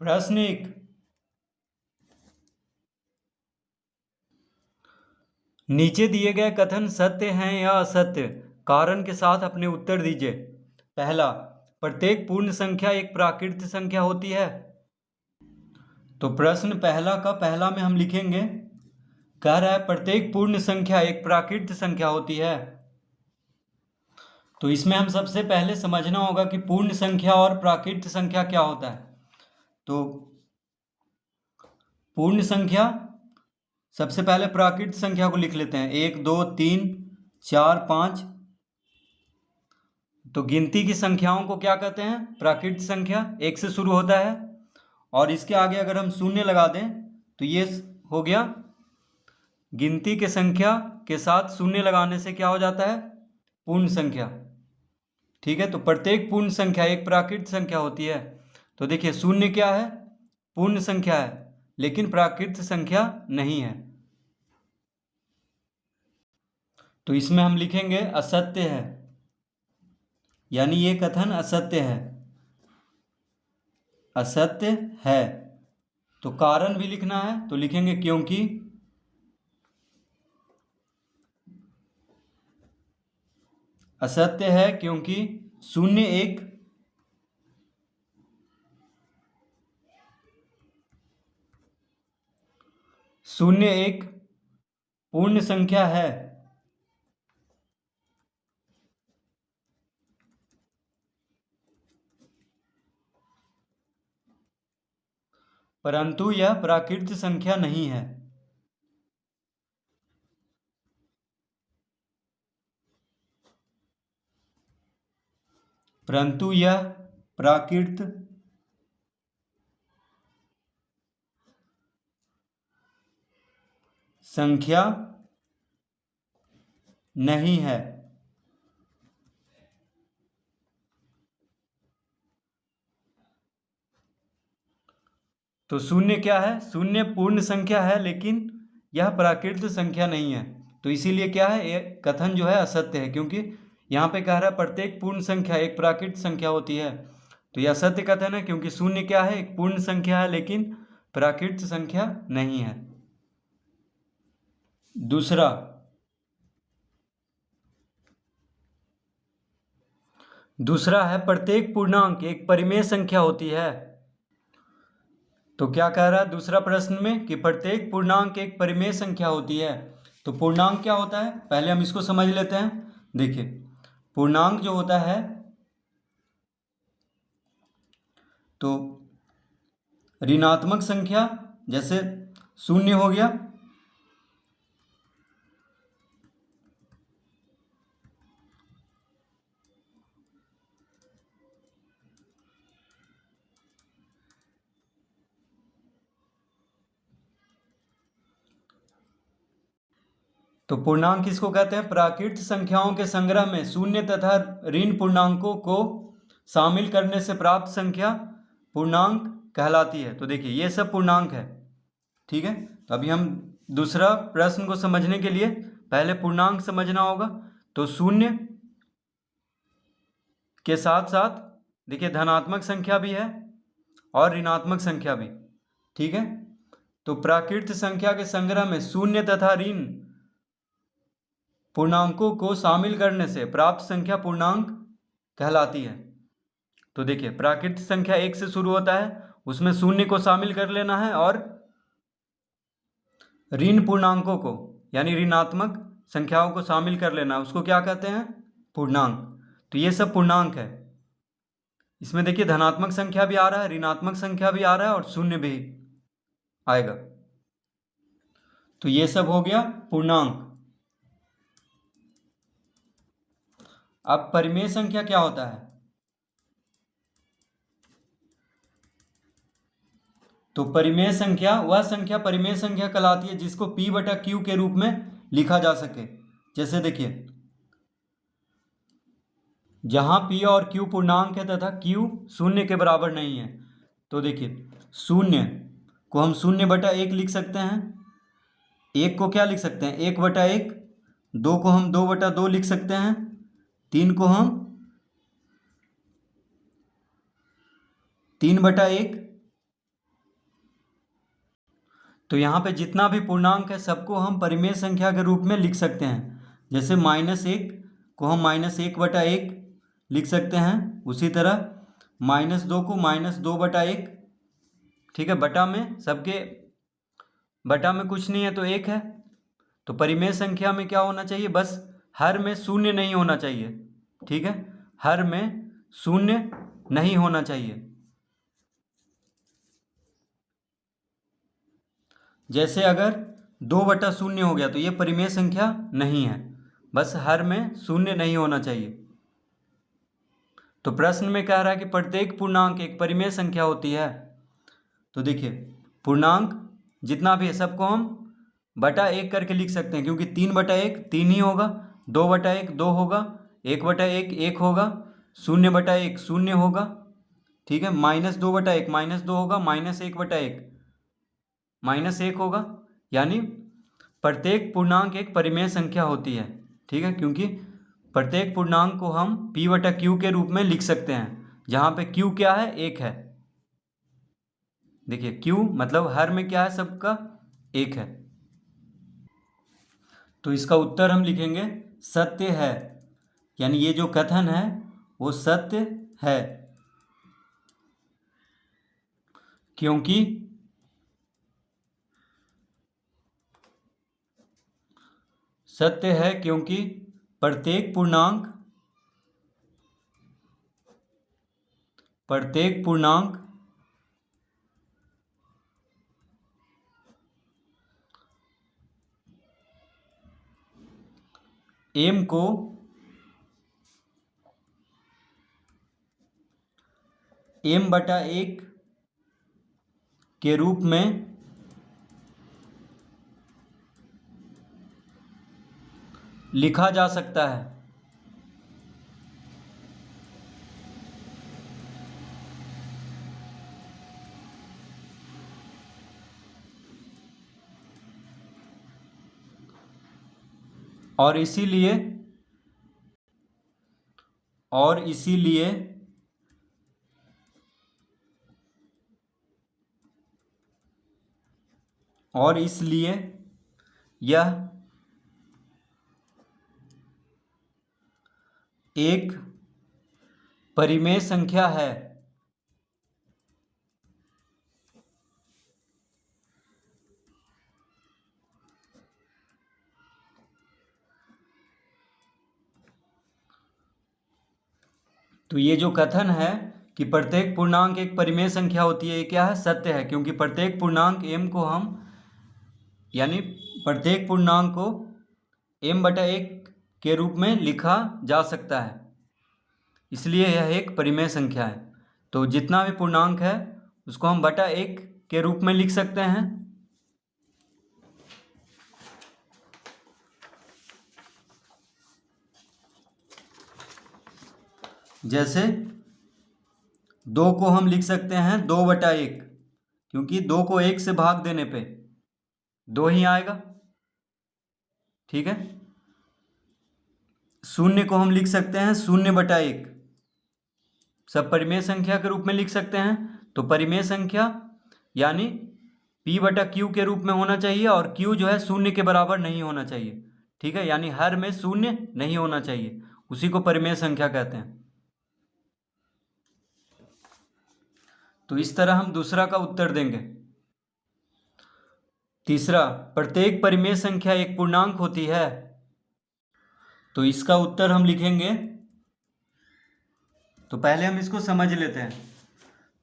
प्रश्न 1। नीचे दिए गए कथन सत्य हैं या असत्य, कारण के साथ अपने उत्तर दीजिए। पहला, प्रत्येक पूर्ण संख्या एक प्राकृत संख्या होती है। तो प्रश्न पहला का पहला में हम लिखेंगे, कह रहा है प्रत्येक पूर्ण संख्या एक प्राकृत संख्या होती है। तो इसमें हम सबसे पहले समझना होगा कि पूर्ण संख्या और प्राकृत संख्या क्या होता है। तो पूर्ण संख्या, सबसे पहले प्राकृत संख्या को लिख लेते हैं, 1 2 3 4 5। तो गिनती की संख्याओं को क्या कहते हैं? प्राकृत संख्या। 1 से शुरू होता है और इसके आगे अगर हम शून्य लगा दें तो ये हो गया। गिनती के संख्या के साथ शून्य लगाने से क्या हो जाता है? पूर्ण संख्या। ठीक है, तो प्रत्येक पूर्ण संख्या एक प्राकृत संख्या होती है। तो देखिए, शून्य क्या है? पूर्ण संख्या है, लेकिन प्राकृत संख्या नहीं है। तो इसमें हम लिखेंगे असत्य है, यानी ये कथन असत्य है। असत्य है। तो कारण भी लिखना है, तो लिखेंगे क्योंकि। असत्य है क्योंकि शून्य एक पूर्ण संख्या है। परंतु यह प्राकृत संख्या नहीं है। परंतु यह प्राकृत संख्या नहीं है। तो शून्य क्या है? शून्य पूर्ण संख्या है, लेकिन यह प्राकृत संख्या नहीं है। तो इसीलिए क्या है, ये कथन जो है असत्य है, क्योंकि यहाँ पे कह रहा है प्रत्येक पूर्ण संख्या एक प्राकृत संख्या होती है। तो यह सत्य कथन है, क्योंकि शून्य क्या है? एक पूर्ण संख्या है, लेकिन प्राकृत संख्या नहीं है। दूसरा है प्रत्येक पूर्णांक एक परिमेय संख्या होती है। तो क्या कह रहा है दूसरा प्रश्न में कि प्रत्येक पूर्णांक एक परिमेय संख्या होती है। तो पूर्णांक क्या होता है, पहले हम इसको समझ लेते हैं। देखिए, पूर्णांक जो होता है, तो ऋणात्मक संख्या जैसे शून्य हो गया, तो पूर्णांक किसको कहते हैं? प्राकृत संख्याओं के संग्रह में शून्य तथा ऋण पूर्णांकों को शामिल करने से प्राप्त संख्या पूर्णांक कहलाती है। तो देखिए, ये सब पूर्णांक है। ठीक है, तो अभी हम दूसरा प्रश्न को समझने के लिए पहले पूर्णांक समझना होगा। तो शून्य के साथ साथ देखिए धनात्मक संख्या भी है और ऋणात्मक संख्या भी। ठीक है, तो प्राकृत संख्या के संग्रह में शून्य तथा ऋण पूर्णांकों को शामिल करने से प्राप्त संख्या पूर्णांक कहलाती है। तो देखिए, प्राकृत संख्या 1 से शुरू होता है, उसमें शून्य को शामिल कर लेना है और ऋण पूर्णांकों को यानी ऋणात्मक संख्याओं को शामिल कर लेना, उसको क्या कहते हैं? पूर्णांक। तो ये सब पूर्णांक है। इसमें देखिए धनात्मक संख्या भी आ रहा है, ऋणात्मक संख्या भी आ रहा है और शून्य भी आएगा। तो ये सब हो गया पूर्णांक। अब परिमेय संख्या क्या होता है? तो परिमेय संख्या वह संख्या परिमेय संख्या कहलाती है जिसको P बटा Q के रूप में लिखा जा सके। जैसे देखिए, जहां P और Q पूर्णांक है तथा Q शून्य के बराबर नहीं है। तो देखिए, शून्य को हम 0/1 लिख सकते हैं। 1 को क्या लिख सकते हैं? 1/1। 2 को हम 2/2 लिख सकते हैं। 3 को हम 3/1 तो यहाँ पे जितना भी पूर्णांक है सबको हम परिमेय संख्या के रूप में लिख सकते हैं। जैसे -1 को हम -1/1 लिख सकते हैं, उसी तरह -2 को -2/1। ठीक है, बटा में सबके बटा में कुछ नहीं है तो 1 है। तो परिमेय संख्या में क्या होना चाहिए, बस हर में शून्य नहीं होना चाहिए। ठीक है, हर में शून्य नहीं होना चाहिए। जैसे अगर 2/0 हो गया तो ये परिमेय संख्या नहीं है, बस हर में शून्य नहीं होना चाहिए। तो प्रश्न में कह रहा है कि प्रत्येक पूर्णांक एक परिमेय संख्या होती है। तो देखिए, पूर्णांक जितना भी है सबको हम बटा 1 करके लिख सकते हैं, क्योंकि 3/1 3 ही होगा, 2/1 2 होगा, 1/1 1 होगा, 0/1 0 होगा। ठीक है, -2/1 -2 होगा, -1/1 -1 होगा। यानी प्रत्येक पूर्णांक एक परिमेय संख्या होती है। ठीक है, क्योंकि प्रत्येक पूर्णांक को हम P/Q के रूप में लिख सकते हैं, जहाँ पे Q क्या है, 1 है। देखिए, Q मतलब हर में क्या है, सबका 1 है। तो इसका उत्तर हम लिखेंगे सत्य है, यानी ये जो कथन है वो सत्य है, क्योंकि सत्य है क्योंकि प्रत्येक पूर्णांक m को m/1 के रूप में लिखा जा सकता है। और इसीलिए यह एक परिमेय संख्या है। तो ये जो कथन है कि प्रत्येक पूर्णांक एक परिमेय संख्या होती है, ये क्या है, सत्य है, क्योंकि प्रत्येक पूर्णांक m को हम यानी प्रत्येक पूर्णांक को m/1 के रूप में लिखा जा सकता है, इसलिए यह एक परिमेय संख्या है। तो जितना भी पूर्णांक है उसको हम बटा 1 के रूप में लिख सकते हैं। जैसे 2 को हम लिख सकते हैं 2/1, क्योंकि 2 को 1 से भाग देने पे 2 ही आएगा। ठीक है, 0 को हम लिख सकते हैं 0/1, सब परिमेय संख्या के रूप में लिख सकते हैं। तो परिमेय संख्या यानी P/Q के रूप में होना चाहिए, और Q जो है 0 के बराबर नहीं होना चाहिए। ठीक है, यानी हर में 0 नहीं होना चाहिए, उसी को परिमेय संख्या कहते हैं। तो इस तरह हम दूसरा का उत्तर देंगे। तीसरा, प्रत्येक परिमेय संख्या एक पूर्णांक होती है। तो इसका उत्तर हम लिखेंगे, तो पहले हम इसको समझ लेते हैं।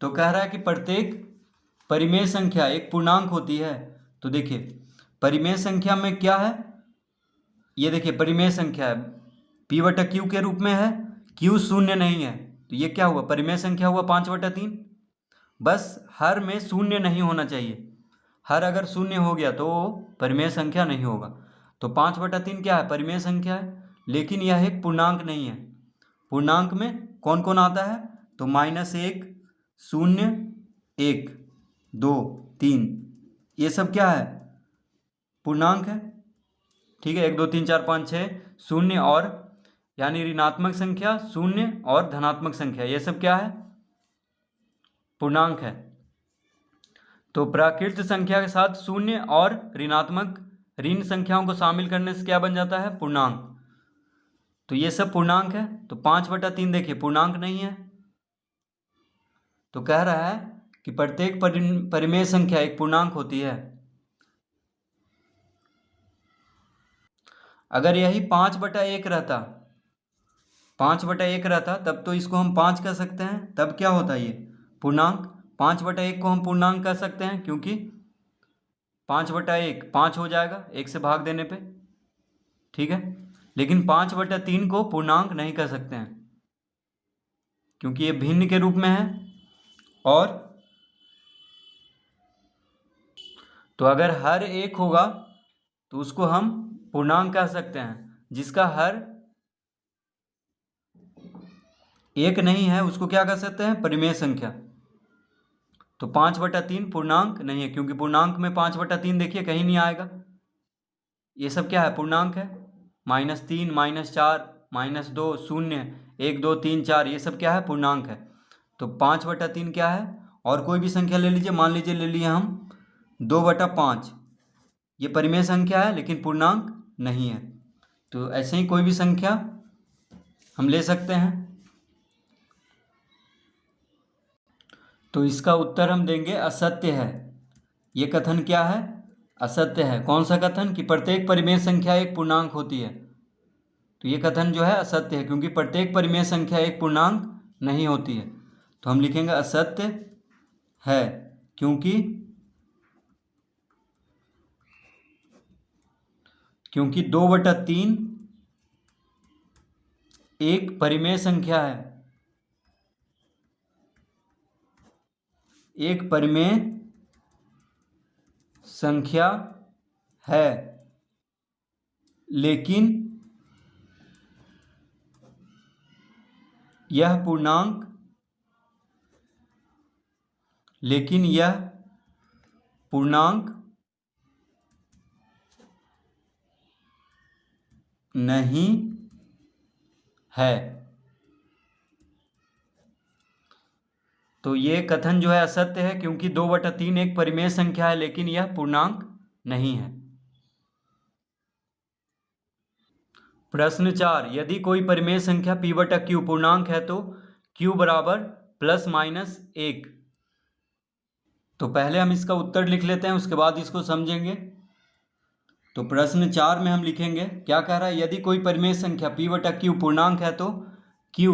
तो कह रहा है कि प्रत्येक परिमेय संख्या एक पूर्णांक होती है। तो देखिए, परिमेय संख्या में क्या है, ये देखिए परिमेय संख्या है, P/Q के रूप में है, Q 0 नहीं है, तो ये क्या हुआ, परिमेय संख्या हुआ 5/3। बस हर में 0 नहीं होना चाहिए, हर अगर 0 हो गया तो परिमेय संख्या नहीं होगा। तो 5/3 क्या है, परिमेय संख्या है, लेकिन यह एक पूर्णांक नहीं है। पूर्णांक में कौन कौन आता है, तो -1 0 1 2 3, ये सब क्या है, पूर्णांक है। ठीक है, 1 2 3 4 5 6 0, और यानी ऋणात्मक संख्या 0 और धनात्मक संख्या, ये सब क्या है, पूर्णांक है। तो प्राकृत संख्या के साथ शून्य और ऋणात्मक ऋण संख्याओं को शामिल करने से क्या बन जाता है? पूर्णांक। तो ये सब पूर्णांक है। तो 5/3 देखिए पूर्णांक नहीं है। तो कह रहा है कि प्रत्येक परिमेय संख्या एक पूर्णांक होती है। अगर यही 5/1 रहता, 5/1 रहता तब तो इसको हम 5 कह सकते हैं, तब क्या होता है ये? पूर्णांक। 5/1 को हम पूर्णांक कह सकते हैं क्योंकि 5/1 5 हो जाएगा 1 से भाग देने पे, ठीक है। लेकिन 5/3 को पूर्णांक नहीं कह सकते हैं क्योंकि ये भिन्न के रूप में है। और तो अगर हर एक होगा तो उसको हम पूर्णांक कह सकते हैं, जिसका हर एक नहीं है उसको क्या कह सकते हैं? परिमेय संख्या। तो 5/3 पूर्णांक नहीं है क्योंकि पूर्णांक में 5/3 देखिए कहीं नहीं आएगा। ये सब क्या है? पूर्णांक है। -3, -4, -2, 0, 1, 2, 3, 4 ये सब क्या है? पूर्णांक है। तो 5/3 क्या है? और कोई भी संख्या ले लीजिए, मान लीजिए ले लिए हम 2/5, ये परिमेय संख्या है लेकिन पूर्णांक नहीं है। तो ऐसे ही कोई भी संख्या हम ले सकते हैं। तो इसका उत्तर हम देंगे असत्य है। ये कथन क्या है? असत्य है। कौन सा कथन? कि प्रत्येक परिमेय संख्या एक पूर्णांक होती है। तो ये कथन जो है असत्य है क्योंकि प्रत्येक परिमेय संख्या एक पूर्णांक नहीं होती है। तो हम लिखेंगे असत्य है क्योंकि 2/3 एक परिमेय संख्या है, एक परिमेय संख्या है, लेकिन यह पूर्णांक नहीं है। तो ये कथन जो है असत्य है क्योंकि 2/3 एक परिमेय संख्या है लेकिन यह पूर्णांक नहीं है। प्रश्न 4, यदि कोई परिमेय संख्या p/q पूर्णांक है तो q बराबर ±1। तो पहले हम इसका उत्तर लिख लेते हैं, उसके बाद इसको समझेंगे। तो प्रश्न 4 में हम लिखेंगे, क्या कह रहा है? यदि कोई परिमेय संख्या p/q पूर्णांक है तो q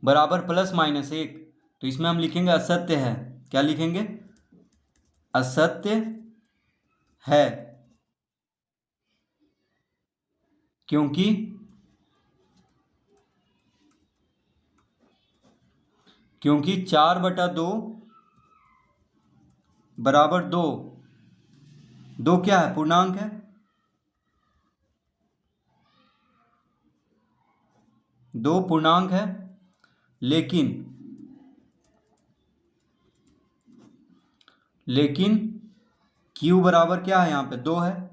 बराबर ±1। तो इसमें हम लिखेंगे असत्य है। क्या लिखेंगे? असत्य है क्योंकि 4/2 बराबर 2, 2 क्या है? पूर्णांक है। 2 पूर्णांक है लेकिन q बराबर क्या है? यहाँ पे 2 है।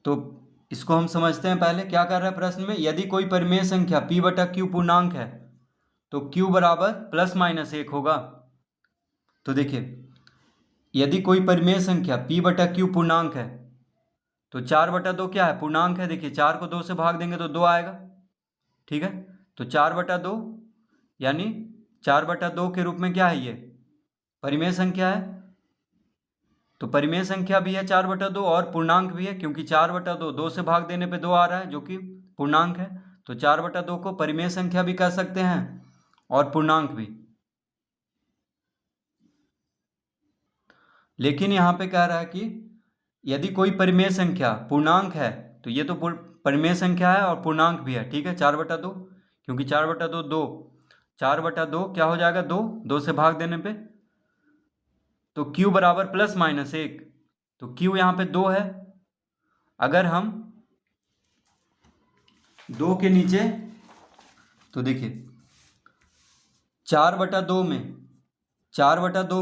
तो इसको हम समझते हैं पहले। क्या कर रहा है प्रश्न में? यदि कोई परिमेय संख्या p/q पूर्णांक है तो q बराबर ±1 होगा। तो देखिए, यदि कोई परिमेय संख्या p/q पूर्णांक है तो 4/2 क्या है? पूर्णांक है। देखिए 4 को 2 से भाग देंगे तो 2 आएगा, ठीक है। तो 4/2 यानी 4/2 के रूप में क्या है? ये परिमेय संख्या है। तो परिमेय संख्या भी है 4/2 और पूर्णांक भी है क्योंकि 4/2 2 से भाग देने पे 2 आ रहा है जो कि पूर्णांक है। तो 4/2 को परिमेय संख्या भी कह सकते हैं और पूर्णांक भी। लेकिन यहाँ पे कह रहा है कि यदि कोई परिमेय संख्या पूर्णांक है तो ये तो परिमेय संख्या है और पूर्णांक भी है, ठीक है। 4/2 क्योंकि 4/2 2, 4/2 क्या हो जाएगा? 2, 2 से भाग देने पे। तो q बराबर ±1। तो q यहाँ पे 2 है। अगर हम 2 के नीचे तो देखिए 4/2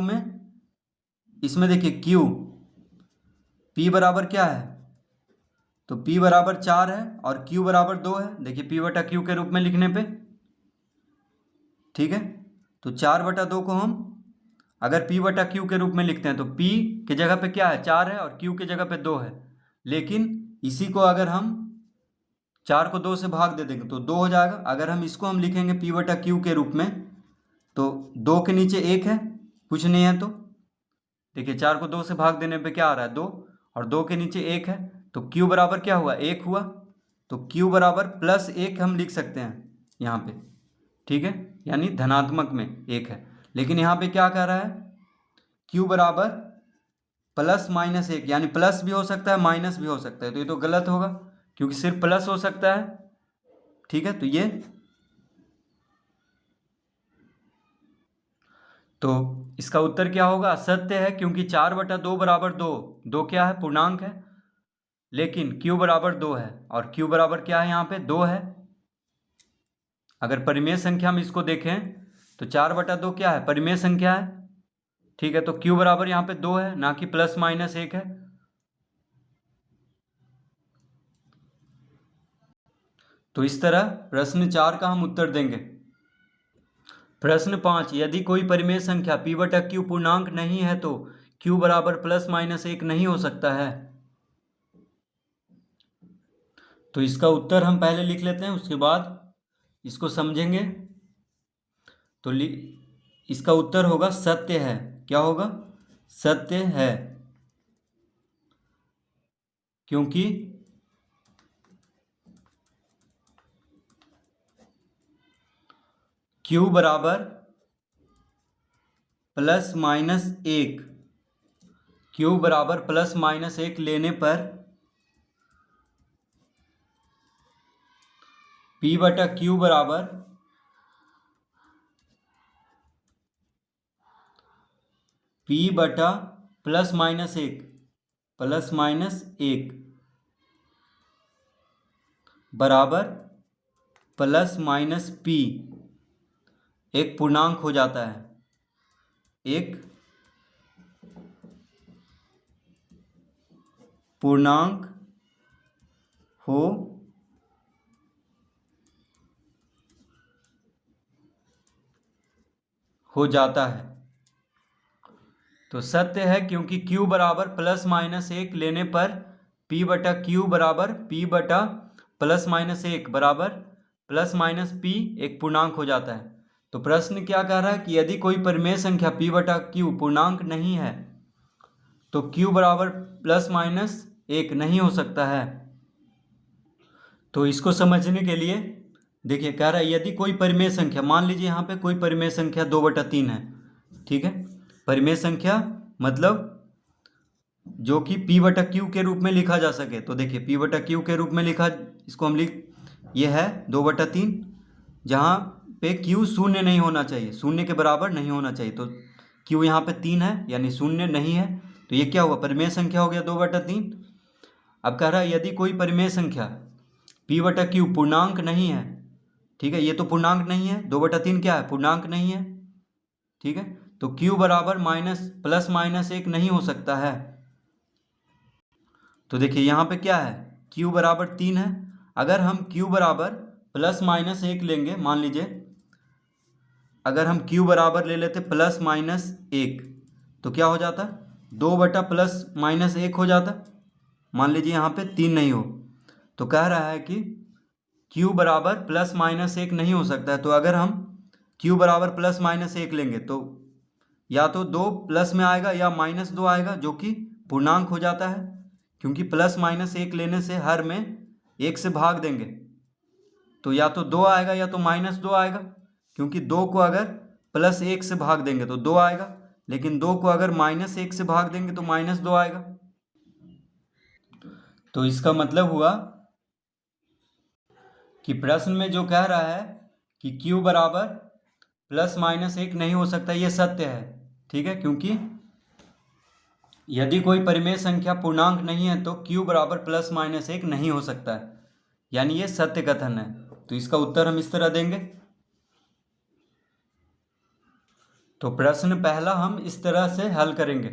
में इसमें देखिए q p बराबर क्या है? तो p बराबर 4 है और q बराबर 2 है। देखिए p/q के रूप में लिखने पे, ठीक है। तो 4/2 को हम अगर p बटा q के रूप में लिखते हैं तो p के जगह पे क्या है 4 है और q के जगह पे 2 है, लेकिन इसी को अगर हम 4 को 2 से भाग दे देंगे तो 2 हो जाएगा। अगर हम इसको हम लिखेंगे p बटा q के रूप में तो 2 के नीचे 1 है, कुछ नहीं है, तो देखिए 4 को 2 से भाग देने पे क्या आ रहा है 2, और 2 के नीचे 1 है तो q बराबर क्या हुआ 1 हुआ, तो q बराबर +1 हम लिख सकते हैं यहाँ पे, ठीक है, यानी धनात्मक में 1 है। लेकिन यहाँ पे क्या कह रहा है q बराबर +-1, यानी प्लस भी हो सकता है माइनस भी हो सकता है, तो ये तो गलत होगा क्योंकि सिर्फ प्लस हो सकता है, ठीक है। तो इसका उत्तर क्या होगा, सत्य है, क्योंकि 4/2 बराबर 2, 2 क्या है पूर्णांक है, लेकिन q बराबर 2 है और q बराबर क्या है यहाँ पे 2 है। अगर परिमेय संख्या में इसको देखें तो 4/2 क्या है परिमेय संख्या है, ठीक है, तो q बराबर यहाँ पे 2 है, ना कि +-1 है। तो इस तरह प्रश्न 4 का हम उत्तर देंगे। प्रश्न 5, यदि कोई परिमेय संख्या p बटा q पूर्णांक नहीं है तो q बराबर +-1 नहीं हो सकता है। तो इसका उत्तर हम पहले लिख लेते हैं, उसके बाद इसको समझेंगे। तो इसका उत्तर होगा सत्य है। क्या होगा, सत्य है, क्योंकि q बराबर +-1, q बराबर +-1 लेने पर p बटा q बराबर p बटा +-1 बराबर +-p एक पूर्णांक हो जाता है, एक पूर्णांक हो जाता है। तो सत्य है क्योंकि q बराबर +-1 लेने पर p बटा q बराबर p बटा +-1 बराबर +-p एक पूर्णांक हो जाता है। तो प्रश्न क्या कह रहा है कि यदि कोई परिमेय संख्या p बटा q पूर्णांक नहीं है तो q बराबर +-1 नहीं हो सकता है। तो इसको समझने के लिए देखिए कह रहा है यदि कोई परिमेय संख्या, मान लीजिए यहाँ पे कोई परिमेय संख्या 2/3 है, ठीक है, परिमेय संख्या मतलब जो कि p बटा q के रूप में लिखा जा सके। तो देखिए p बटा q के रूप में लिखा, इसको हम ये है 2/3, जहाँ पे q शून्य नहीं होना चाहिए, शून्य के बराबर नहीं होना चाहिए, तो q यहाँ पे 3 है यानी शून्य नहीं है, तो ये क्या हुआ परिमेय संख्या हो गया 2/3। अब कह रहा है यदि कोई परिमेय संख्या p बटा q पूर्णांक नहीं है, ठीक है, ये तो पूर्णांक नहीं है, 2/3 क्या है पूर्णांक नहीं है, ठीक है, तो q बराबर +-1 नहीं हो सकता है। तो देखिए यहाँ पे क्या है q बराबर 3 है, अगर हम q बराबर +-1 लेंगे, मान लीजिए अगर हम q बराबर ले लेते +-1 तो क्या हो जाता 2/+-1 हो जाता, मान लीजिए यहाँ पे 3 नहीं हो, तो कह रहा है कि q बराबर +-1 नहीं हो सकता है। तो अगर हम q बराबर +-1 लेंगे तो या तो 2 प्लस में आएगा या -2 आएगा, जो कि पूर्णांक हो जाता है, क्योंकि +-1 लेने से हर में 1 से भाग देंगे तो या तो 2 आएगा या तो -2 आएगा, क्योंकि 2 को अगर +1 से भाग देंगे तो 2 आएगा, लेकिन 2 को अगर -1 से भाग देंगे तो -2 आएगा। तो इसका मतलब हुआ कि प्रश्न में जो कह रहा है कि q बराबर +-1 नहीं हो सकता, ये सत्य है, ठीक है, क्योंकि यदि कोई परिमेय संख्या पूर्णांक नहीं है तो q बराबर +-1 नहीं हो सकता है, यानी ये सत्य कथन है। तो इसका उत्तर हम इस तरह देंगे। तो प्रश्न पहला हम इस तरह से हल करेंगे।